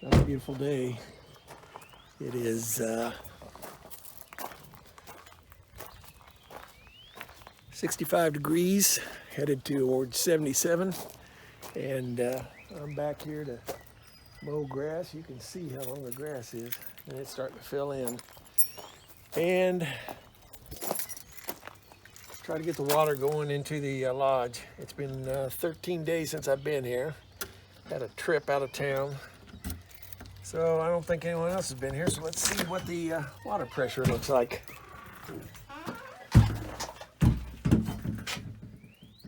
Another beautiful day. It is 65 degrees, headed towards 77, and I'm back here to mow grass. You can see how long the grass is, and it's starting to fill in. And try to get the water going into the lodge. It's been 13 days since I've been here. Had a trip out of town, so I don't think anyone else has been here. So let's see what the water pressure looks like.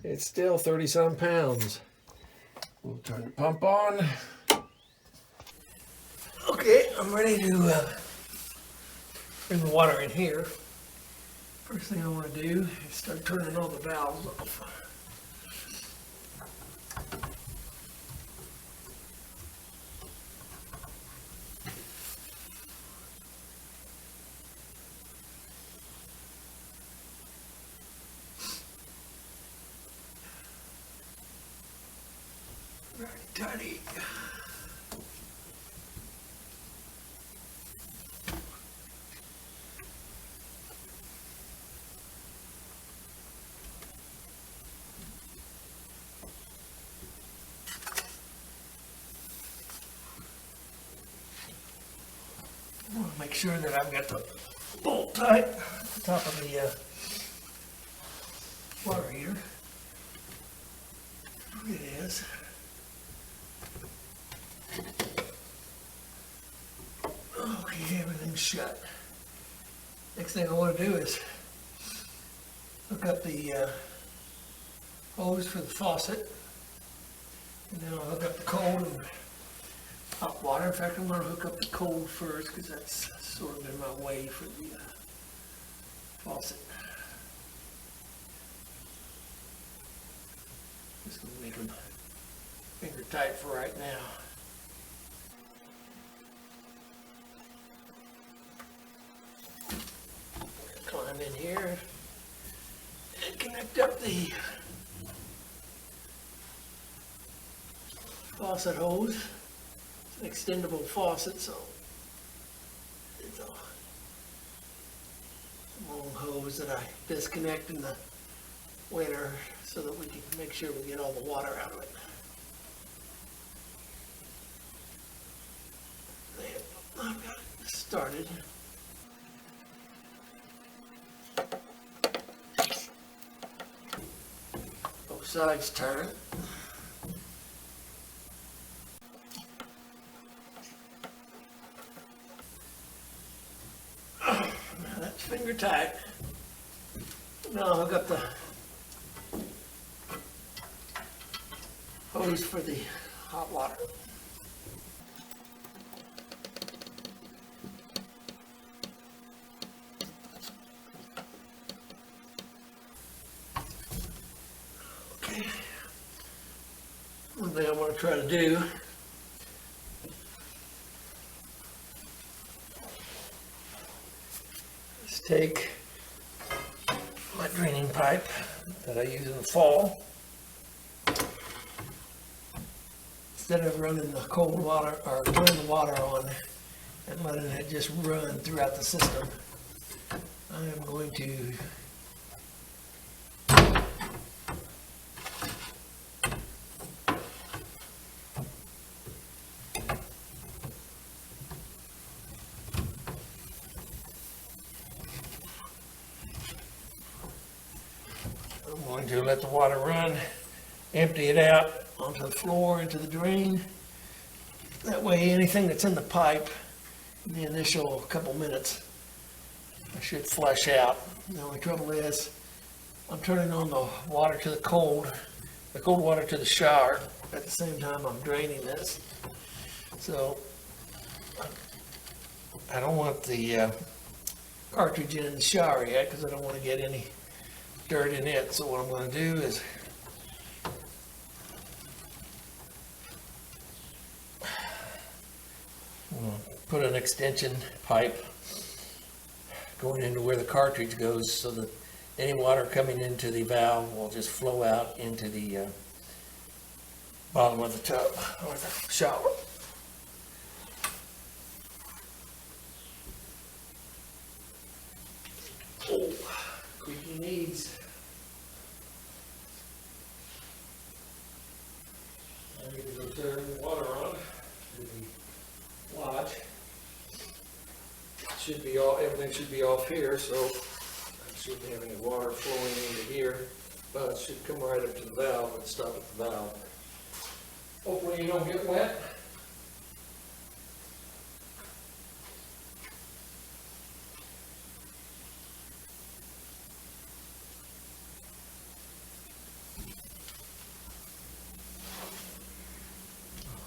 It's still 30-some pounds. We'll turn the pump on. Okay, I'm ready to bring the water in here. First thing I want to do is start turning all the valves off. Very tidy. I want to make sure that I've got the bolt tight at the top of the water heater. It is. Okay, everything's shut. Next thing I want to do is hook up the hose for the faucet, and then I'll hook up the cold and hot water. In fact, I'm going to hook up the cold first because that's sort of in my way for the faucet. Just going to make them finger tight for right now. Climb in here and connect up the faucet hose. It's an extendable faucet, so it's a long hose that I disconnect in the winter so that we can make sure we get all the water out of it. There, I've got it started. Both sides turn. Now that's finger tight. Now I'll hook up the hose for the hot water. Okay. One thing I want to try to do is take my draining pipe that I use in the fall. Instead of running the cold water or turning the water on and letting it just run throughout the system, I am going to let the water run, empty it out onto the floor, into the drain. That way anything that's in the pipe in the initial couple minutes should flush out. The only trouble is I'm turning on the water to the cold water to the shower at the same time I'm draining this. So I don't want the cartridge in the shower yet because I don't want to get any dirt in it. So what I'm going to do is put an extension pipe going into where the cartridge goes so that any water coming into the valve will just flow out into the bottom of the tub or the shower. he needs. I need to go turn the water on to the lodge. Should be all, everything should be off here, so I shouldn't have any water flowing into here, but it should come right up to the valve and stop at the valve. Hopefully you don't get wet.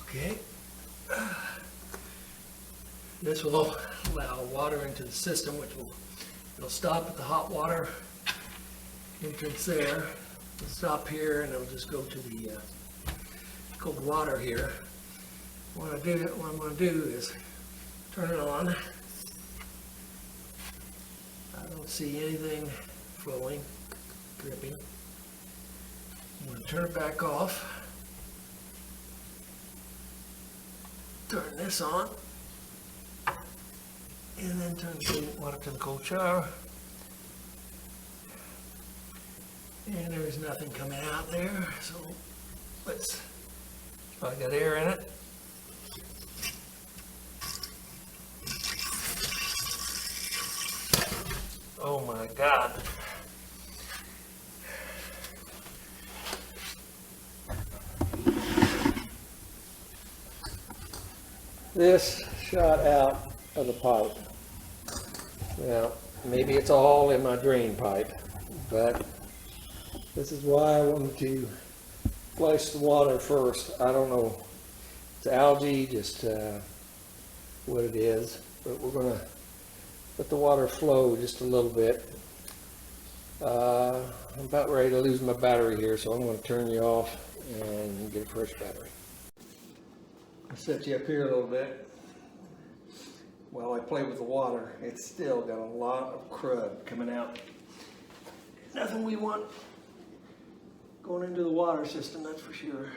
Okay. This will allow water into the system, which it'll stop at the hot water entrance there. It'll stop here and it'll just go to the cold water here. What I'm going to do is turn it on. I don't see anything flowing, dripping. I'm going to turn it back off. Turn this on. And then turn the water to the cold shower. And there's nothing coming out there, so let's, probably got air in it. Oh my God. This shot out of the pipe. Now, maybe it's all in my drain pipe, but this is why I wanted to flush the water first. I don't know, it's algae, just what it is, but we're going to let the water flow just a little bit. I'm about ready to lose my battery here, so I'm going to turn you off and get a fresh battery. I'll set you up here a little bit. While I play with the water, it's still got a lot of crud coming out. Nothing we want going into the water system, that's for sure.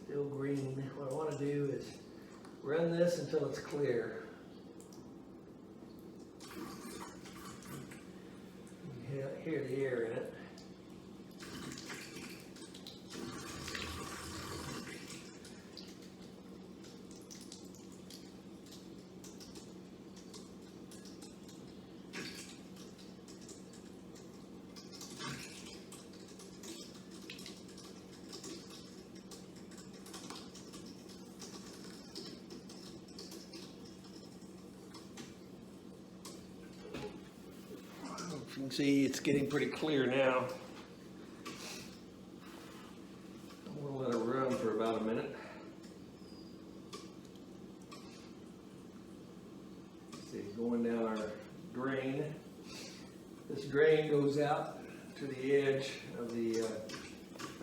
Still green. What I want to do is run this until it's clear. You hear the air in it. You can see it's getting pretty clear now. I'm going to let it run for about a minute. See, going down our drain. This drain goes out to the edge of the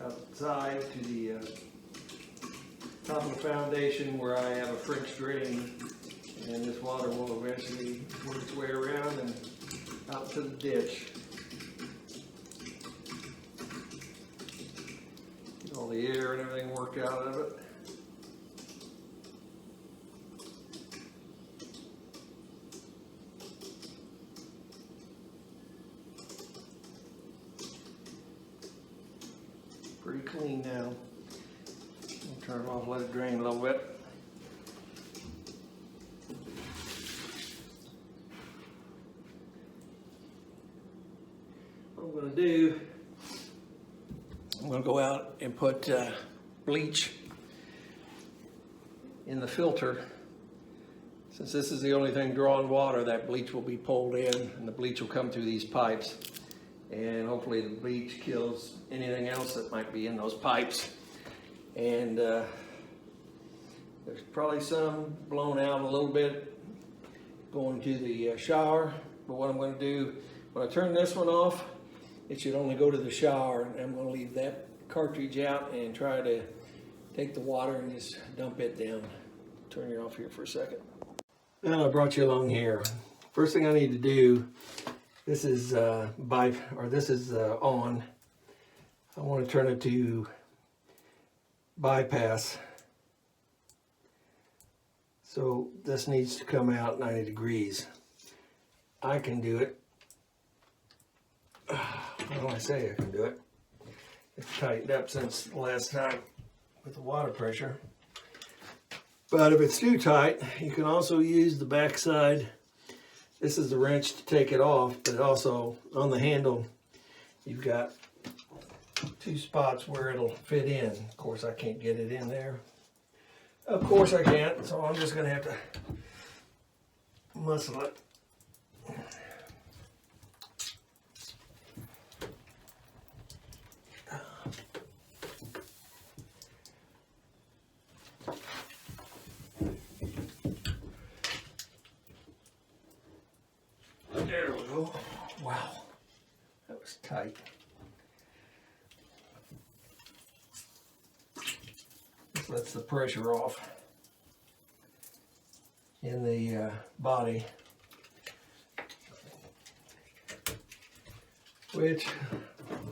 outside to the top of the foundation where I have a French drain, and this water will eventually work its way around and out to the ditch. Get all the air and everything worked out of it. Pretty clean now. I'll turn it off, let it drain a little bit. What I'm going to do, I'm going to go out and put bleach in the filter. Since this is the only thing drawing water, that bleach will be pulled in and the bleach will come through these pipes. And hopefully the bleach kills anything else that might be in those pipes. And there's probably some blown out a little bit going to the shower. But what I'm going to do, when I turn this one off, it should only go to the shower. And I'm going to leave that cartridge out and try to take the water and just dump it down. Turn it off here for a second. Now I brought you along here. First thing I need to do, this is on. I want to turn it to bypass. So this needs to come out 90 degrees. I can do it. Well, I say I can do it. It's tightened up since the last time with the water pressure. But if it's too tight, you can also use the back side. This is the wrench to take it off, but also on the handle, you've got 2 spots where it'll fit in. Of course, I can't get it in there. Of course I can't, so I'm just gonna have to muscle it. There we go. Wow, that was tight. This lets the pressure off in the body, which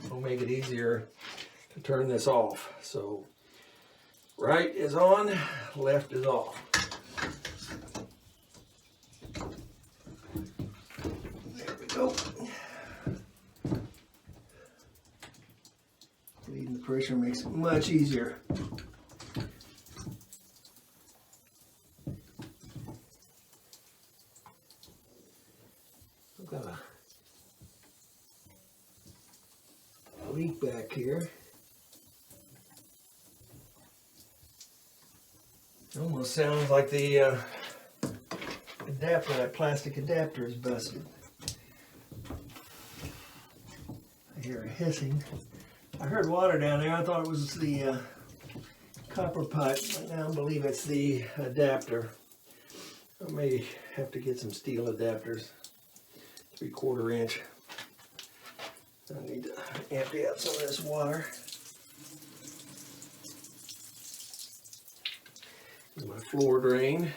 will make it easier to turn this off. So right is on, left is off. There we go. Leading the pressure makes it much easier. I've got a leak back here. It almost sounds like the adapter, that plastic adapter is busted. I hear a hissing. I heard water down there. I thought it was the copper pipe, but now I believe it's the adapter. I may have to get some steel adapters, 3/4 inch. I need to empty out some of this water. My floor drain.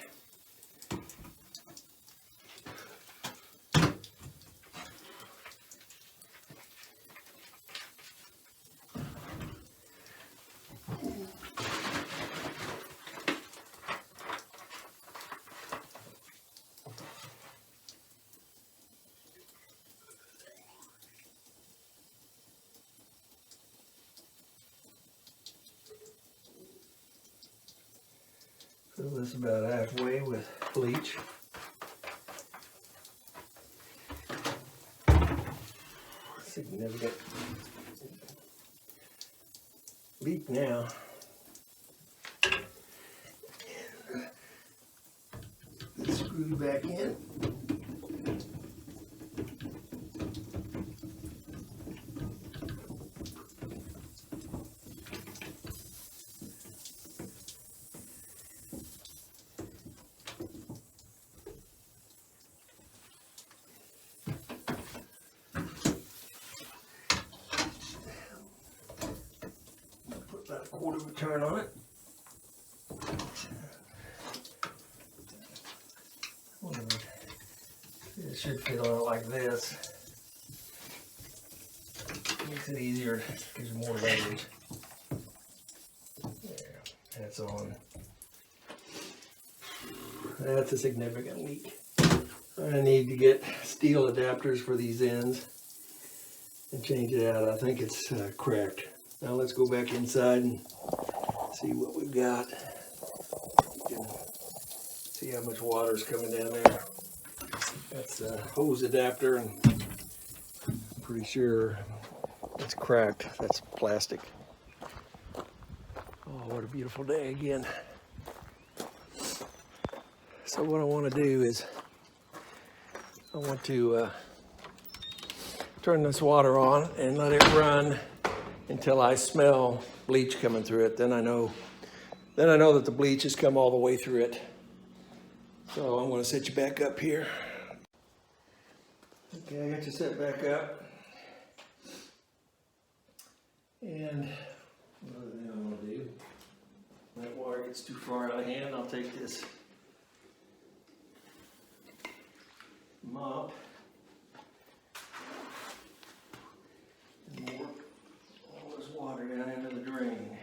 Fill this about halfway with bleach. Significant leak now. And it's screwed back in. About 1/4 of a turn on it. It should fit on it like this. Makes it easier, gives you more leverage. There, that's on. That's a significant leak. I need to get steel adapters for these ends and change it out. I think it's cracked. Now let's go back inside and see what we've got. You can see how much water's coming down there. That's a hose adapter, and I'm pretty sure it's cracked. That's plastic. Oh, what a beautiful day again. So what I want to do is I want to turn this water on and let it run until I smell bleach coming through it. Then I know that the bleach has come all the way through it. So I'm going to set you back up here. Okay, I got you set back up. And another thing I'm going to do, when that water gets too far out of hand, I'll take this mop and work all this water down into the drain.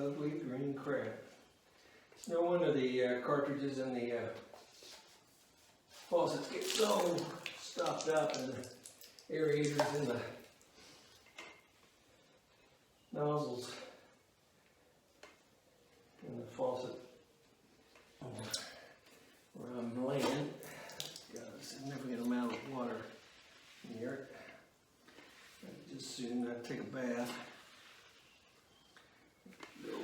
ugly green crap. It's no wonder the cartridges in the faucets get so stopped up, and the aerators in the nozzles in the faucet where I'm laying got a significant amount of water near it. I could just soon take a bath. Go.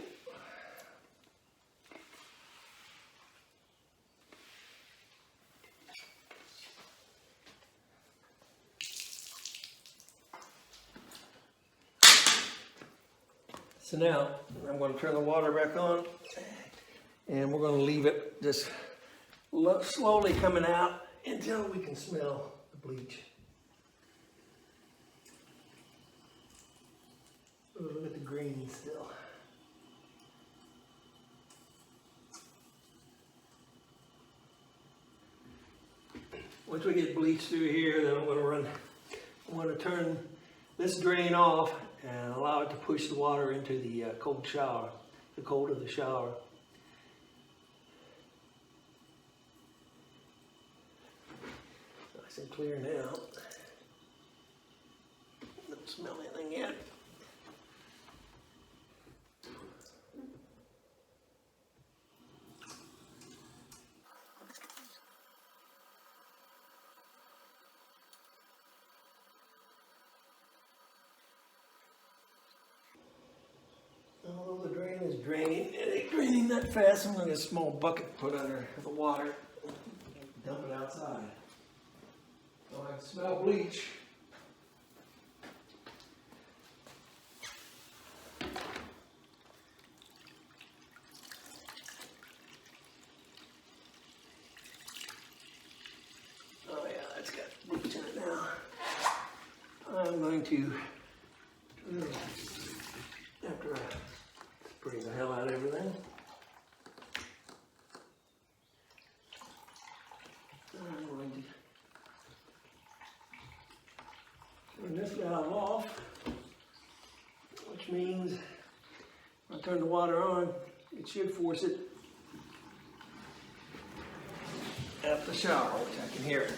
So now I'm going to turn the water back on, and we're going to leave it just slowly coming out until we can smell the bleach. Oh, look at the green still. Once we get bleach through here, then I'm going to turn this drain off and allow it to push the water into the cold shower, the cold of the shower. Nice and clear now. Don't smell anything yet. Although the drain is draining, it ain't draining that fast. I'm going to get a small bucket to put under the water, dump it outside. So I can smell bleach. Oh yeah, that's got bleach in it now. I'm going to, after I spray the hell out of everything, I'm going to turn this valve off, which means when I turn the water on, it should force it out the shower, which I can hear it.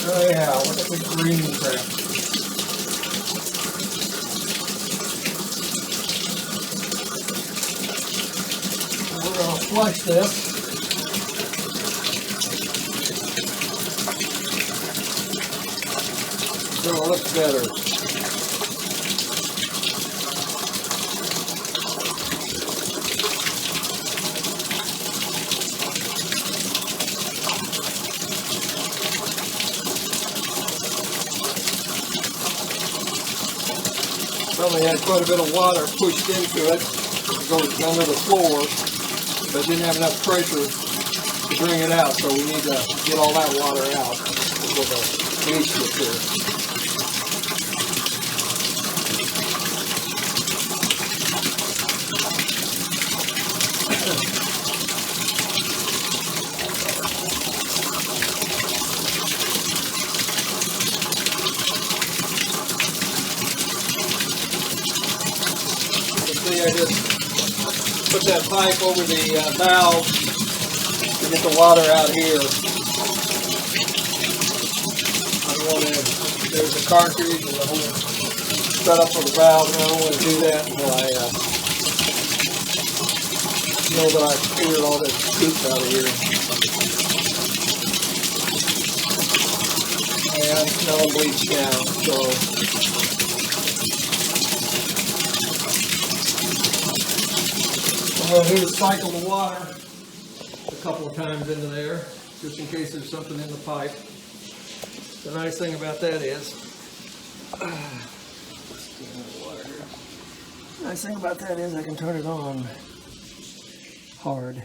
Oh yeah, look at the green crap. We're going to flush this. So it looks better. Probably had quite a bit of water pushed into it. It goes under the floor, but didn't have enough pressure to bring it out, so we need to get all that water out before the bleach gets here. I just put that pipe over the valve to get the water out here. I don't want to, there's a cartridge and the whole setup for the valve, and I don't want to do that until I know that I cleared all that scoop out of here. And I'm smelling bleach now, so I'm going to cycle the water a couple of times into there, just in case there's something in the pipe. The nice thing about that is, I can turn it on hard.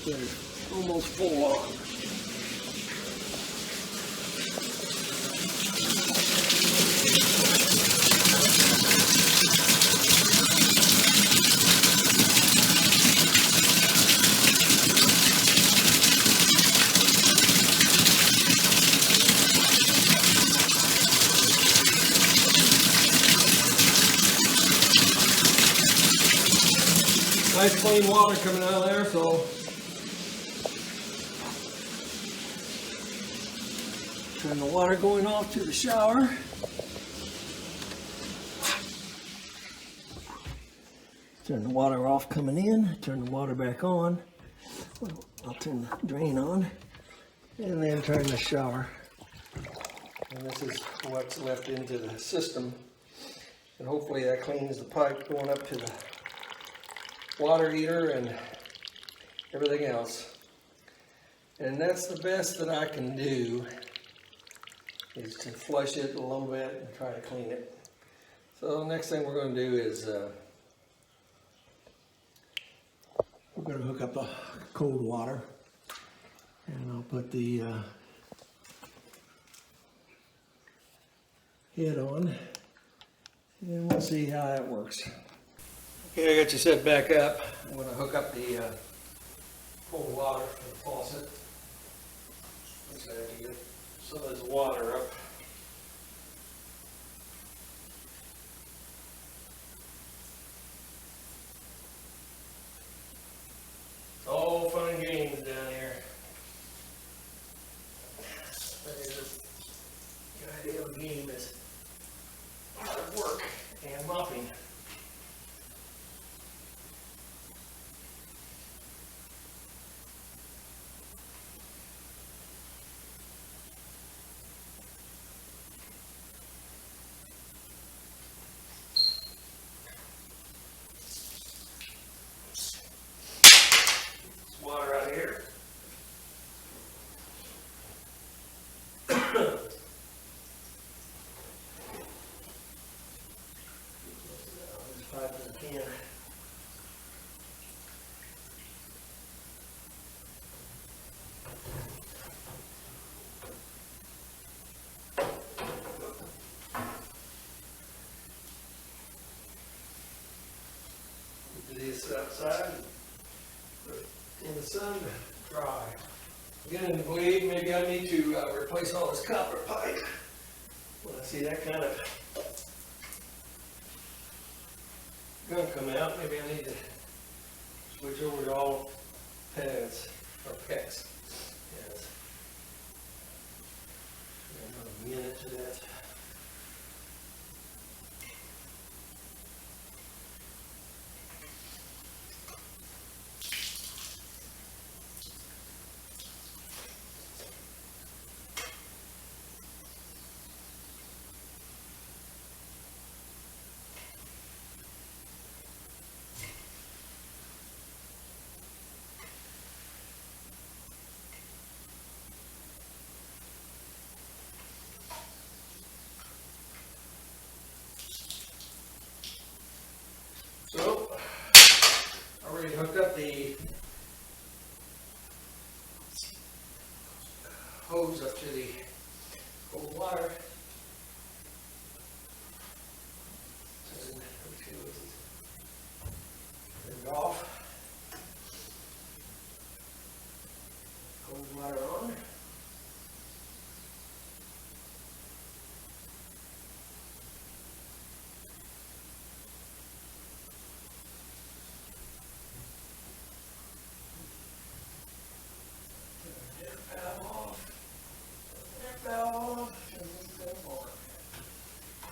It's almost full on. Nice clean water coming out of there, so turn the water going off to the shower. Turn the water off coming in, turn the water back on. I'll turn the drain on and then turn the shower. And this is what's left into the system. And hopefully that cleans the pipe going up to the water heater and everything else. And that's the best that I can do, is to flush it a little bit and try to clean it. So the next thing we're going to do is we're going to hook up the cold water, and I'll put the head on, and we'll see how that works. Okay, I got you set back up. I'm going to hook up the cold water for the faucet. Looks like I have to get some of this water up. It's all fun and games down here. The idea of the game is hard work and mopping. Water out here. Just pipe as I can. Do this outside. In the sun to dry. Beginning to believe maybe I need to replace all this copper pipe. When I see that kind of gunk come out, maybe I need to switch over to all pads or PEX. Yes. Another minute to that. So, I already hooked up the hose up to the cold water. Turn it off. Cold water on.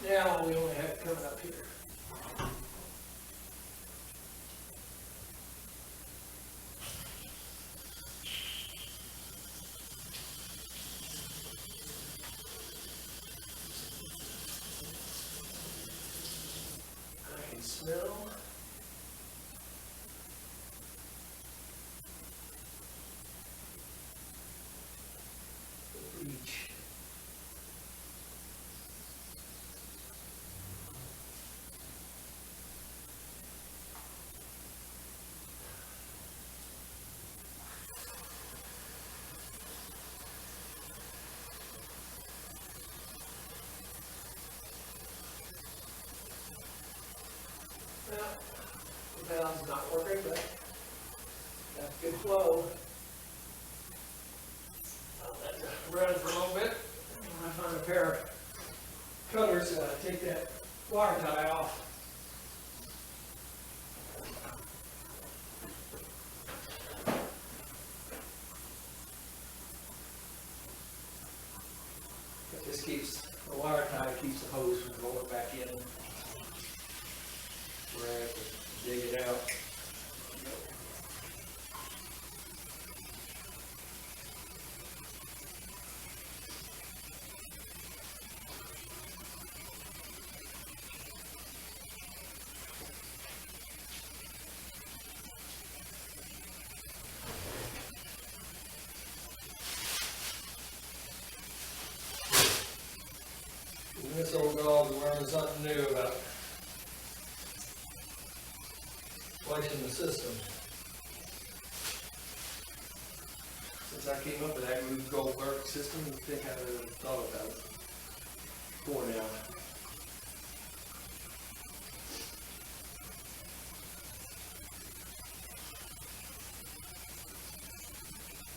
Now we only have it coming up here. I can smell the bleach. The valve's not working, but got good flow. I'll let it run for a little bit. When I find a pair of cutters, take that wire tie off. This keeps, the wire tie keeps the hose from going back in where I have to dig it out. This old dog learned something new about flushing the system. Since I came up with that Rube Goldberg system, you think I would have thought about it before now.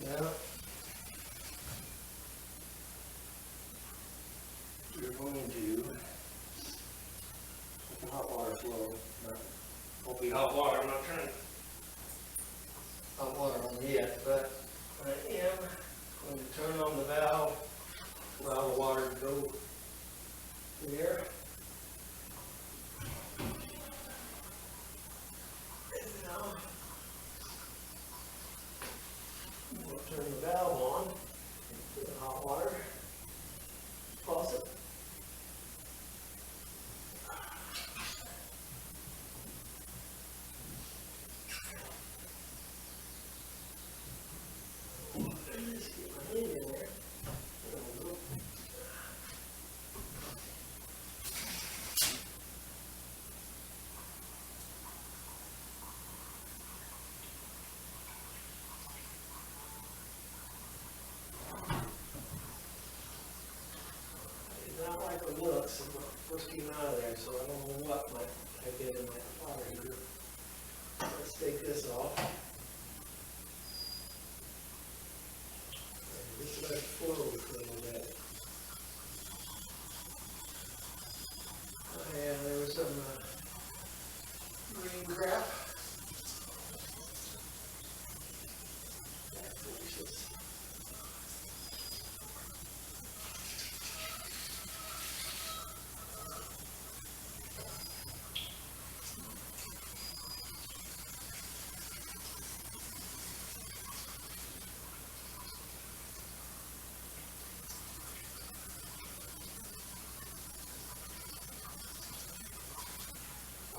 Now, we're going to let the hot water flow. Won't be hot water, I'm not trying hot water on yet, but I am going to turn on the valve, allow the water to go there. And now we'll turn the valve on to the hot water faucet. Just get my hand in there. There we go. I did not like the looks of what first came out of there, so I don't know what might have been in that water heater. Let's take this off. Just let it flow for a little bit. And there was some green crap. That's delicious.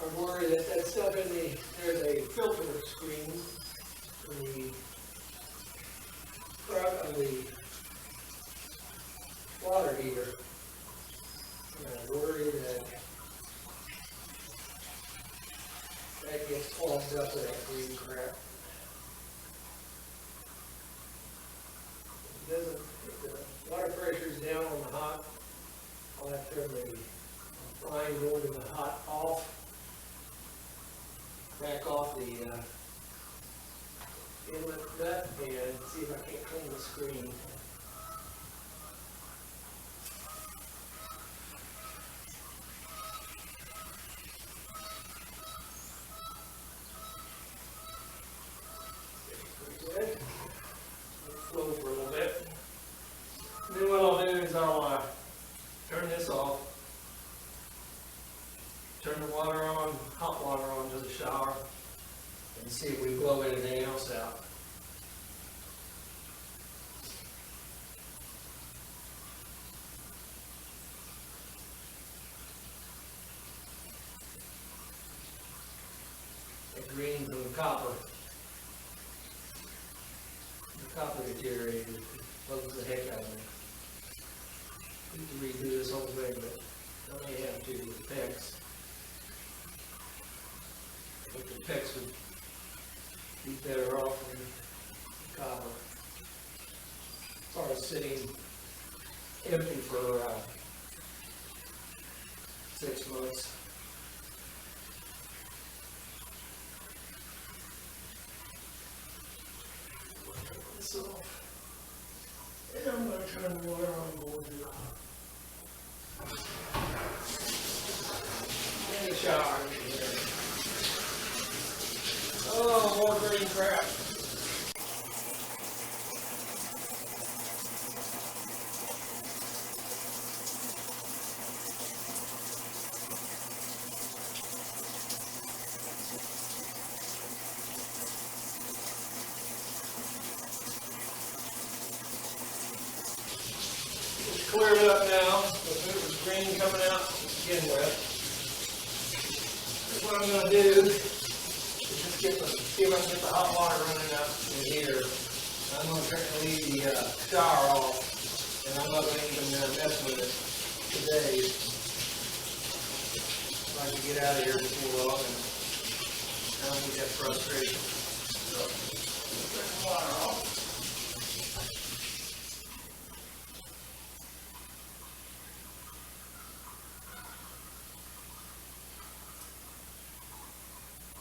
I worry that that stuff in there's a filter screen in the front of the water heater. And I worry that that gets clogged up with that green crap. It doesn't, if the water pressure is down on the hot, I'll have to turn the line going to the hot off. Back off the inlet nut and see if I can't clean the screen. Pretty good. Let it flow for a little bit. And then what I'll do is I'll turn this off. Turn the water on, hot water on to the shower, and see if we blow anything else out. The green from the copper. The copper deteriorated. It bugs the heck out of me. Need to redo this whole thing, but I may have to with the PEX. I think the PEX would be better off than copper. As far as sitting empty for 6 months. Take this off. And I'm going to turn the water on more than in the shower. Oh, more green crap. clear it up now. If it was green coming out to begin with. What I'm going to do is just see if I can get the hot water running up in here. I'm going to leave the shower off, and I'm not going to even mess with it today. I'd like to get out of here before long, and I don't get that frustration. So, turn the water off.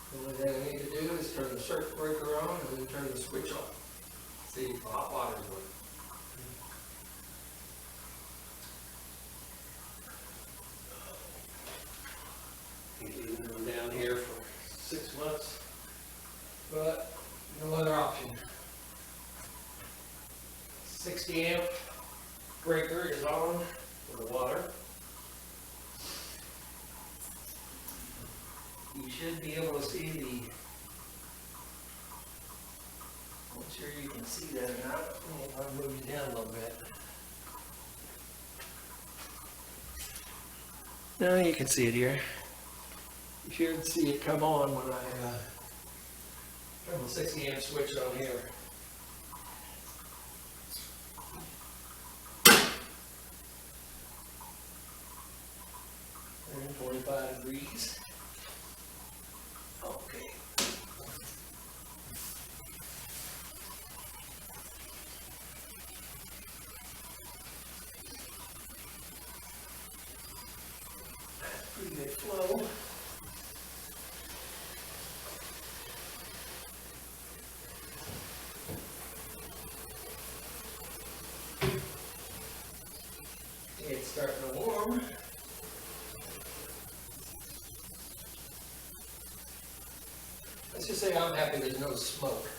The only thing I need to do is turn the circuit breaker on and then turn the switch off. See if the hot water is working. Keep leaving them down here for 6 months, but no other option. 60 amp breaker is on for the water. You should be able to see the, I'm not sure you can see that or not. I'll move you down a little bit. Now you can see it here. You should see it come on when I turn the 60 amp switch on here. 145 degrees. Okay. That's pretty good flow. It's starting to warm. Let's just say I'm happy there's no smoke.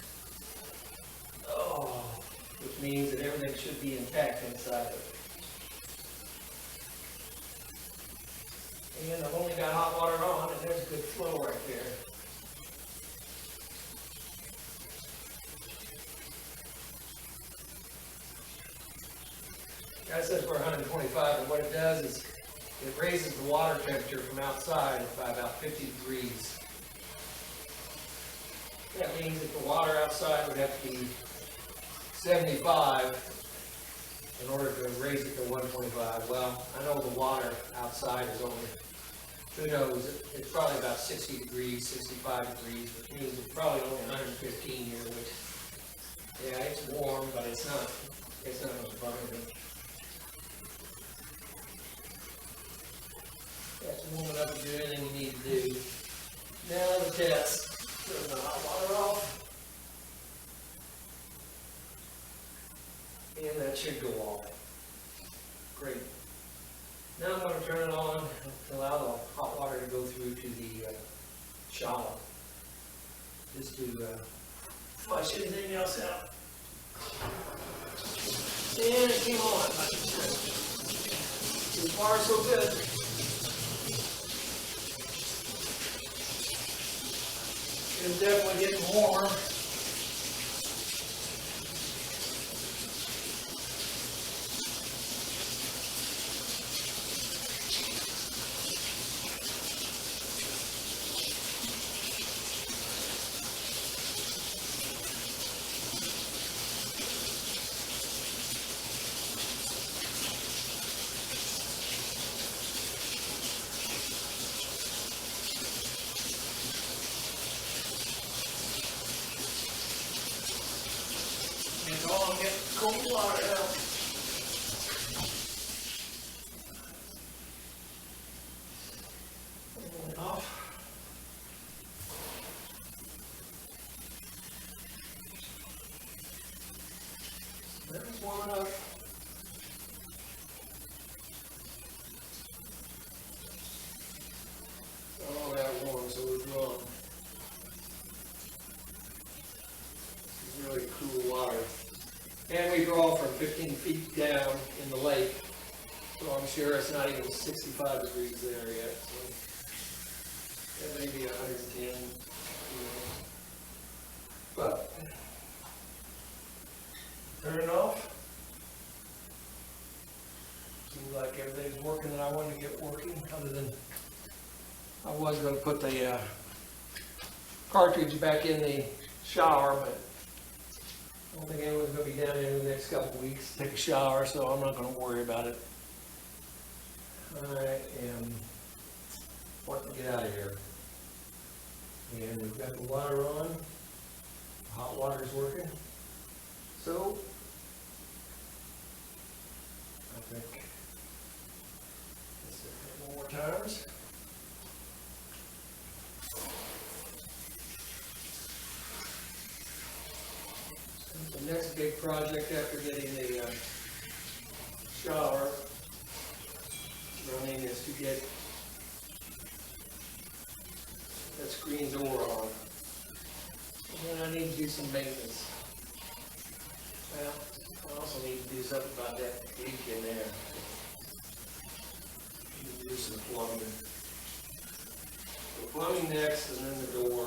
Oh, which means that everything should be intact inside of it. And I've only got hot water on, and there's good flow right there. That says we're 125, and what it does is it raises the water temperature from outside by about 50 degrees. That means that the water outside would have to be 75 in order to raise it to 125. Well, I know the water outside is only, who knows, it's probably about 60 degrees, 65 degrees, which means it's probably only 115 here, which, yeah, it's warm, but it's not much burning. That's warm enough to do anything you need to do. Now the test. Turn the hot water off. And that should go off. Great. Now I'm going to turn it on to allow the hot water to go through to the shower. Just to flush anything else out. And it came on. So far, so good. It's definitely getting warm. And all get cold water out. Pull it off. That's warm enough. Oh, that warm, so we're drawn. Really cool water. And we draw from 15 feet down in the lake, so I'm sure it's not even 65 degrees there yet. So that may be 110. You know. But turn it off. Seems like everything's working that I wanted to get working, other than I was going to put the cartridge back in the shower, but I don't think anyone's going to be down there in the next couple of weeks to take a shower, so I'm not going to worry about it. I am wanting to get out of here. And we've got the water on. The hot water is working. So, I think let's do a couple more times. The next big project after getting the shower running is to get that screen door on. And then I need to do some maintenance. Well, I also need to do something about that leak in there. Need to do some plumbing. So plumbing next, and then the door.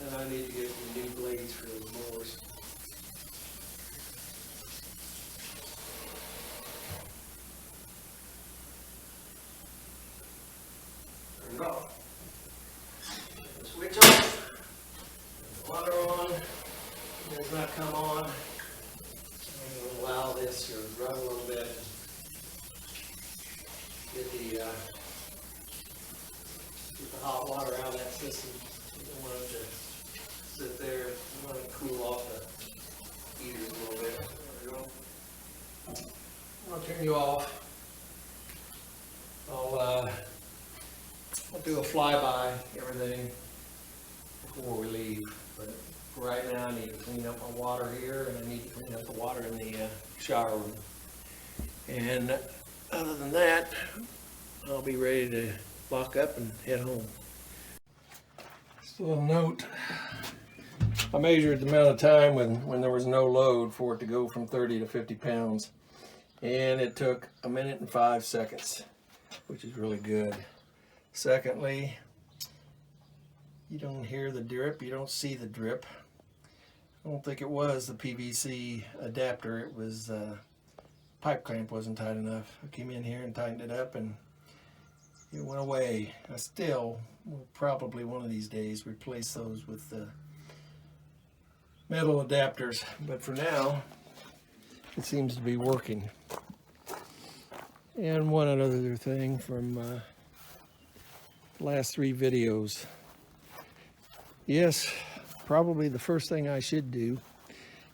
And then I need to get some new blades for the doors. Turn it off. Switch off. The water on. It does not come on. I'm going to allow this to run a little bit. Get the hot water out of that system. You don't want it to sit there. You want it to cool off the heaters a little bit. There we go. I'll turn you off. I'll do a flyby everything before we leave. But for right now, I need to clean up my water here, and I need to clean up the water in the shower room. And other than that, I'll be ready to lock up and head home. Just a little note. I measured the amount of time when there was no load for it to go from 30 to 50 pounds. And it took 1 minute and 5 seconds, which is really good. Secondly, you don't hear the drip, you don't see the drip. I don't think it was the PVC adapter, it was pipe clamp wasn't tight enough. I came in here and tightened it up and it went away. I still will probably one of these days replace those with metal adapters, but for now it seems to be working. And one other thing from last 3 videos. Yes, probably the first thing I should do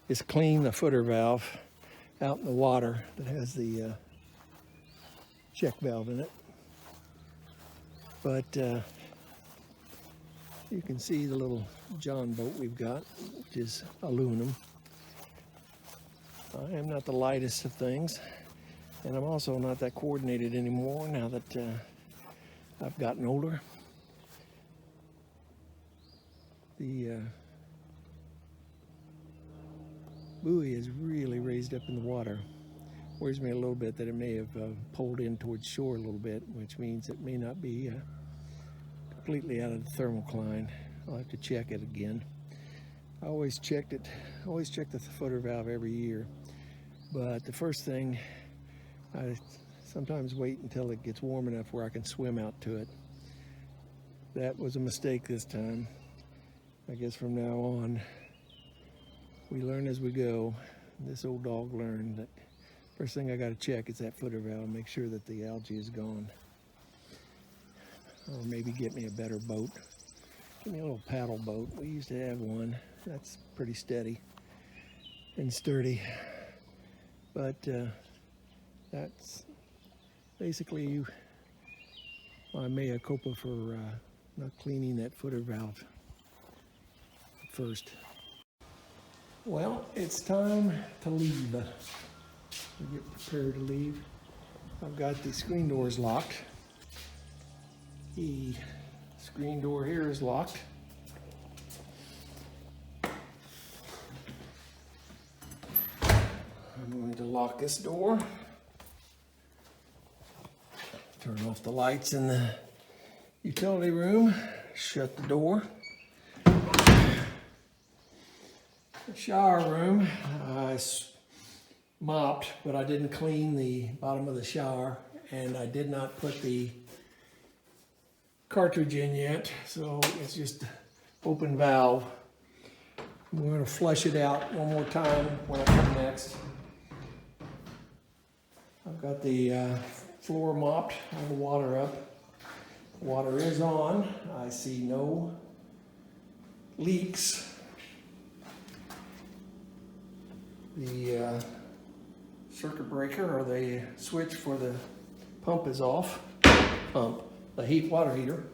is clean the footer valve out in the water that has the check valve in it. But you can see the little John boat we've got, which is aluminum. I am not the lightest of things, and I'm also not that coordinated anymore now that I've gotten older. The buoy is really raised up in the water. Worries me a little bit that it may have pulled in towards shore a little bit, which means it may not be completely out of the thermocline. I'll have to check it again. I always check the footer valve every year, but the first thing, I sometimes wait until it gets warm enough where I can swim out to it. That was a mistake this time. I guess from now on, we learn as we go. This old dog learned that first thing I got to check is that footer valve, make sure that the algae is gone. Or maybe get me a better boat. Give me a little paddle boat. We used to have one. That's pretty steady and sturdy. But that's basically my mea culpa for not cleaning that footer valve first. Well, it's time to leave. We get prepared to leave. I've got the screen doors locked. The screen door here is locked. I'm going to lock this door. Turn off the lights in the utility room. Shut the door. The shower room. I mopped, but I didn't clean the bottom of the shower, and I did not put the cartridge in yet, so it's just open valve. We're going to flush it out one more time when I come next. I've got the floor mopped, all the water up. Water is on. I see no leaks. The circuit breaker, or the switch for the pump, is off. The water heater.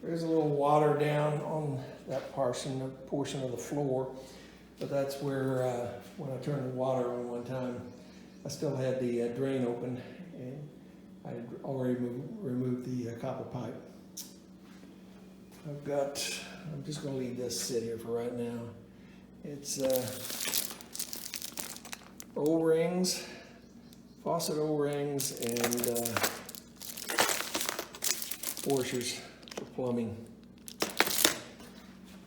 There's a little water down on that portion of the floor, but that's where when I turned the water on one time, I still had the drain open, and I had already removed the copper pipe. I'm just going to leave this sit here for right now. It's O-rings, faucet O-rings, and washers for plumbing.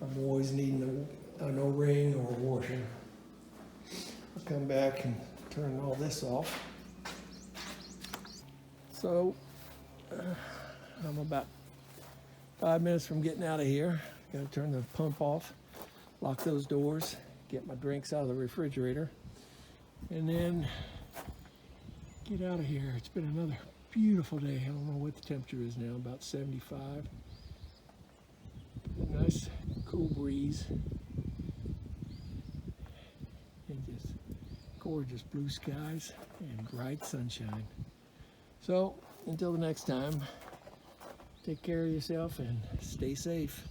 I'm always needing an O-ring or a washer. I'll come back and turn all this off. So I'm about 5 minutes from getting out of here. Gotta turn the pump off, lock those doors, get my drinks out of the refrigerator, and then get out of here. It's been another beautiful day. I don't know what the temperature is now, about 75. A nice cool breeze. And just gorgeous blue skies and bright sunshine. So until the next time, take care of yourself and stay safe.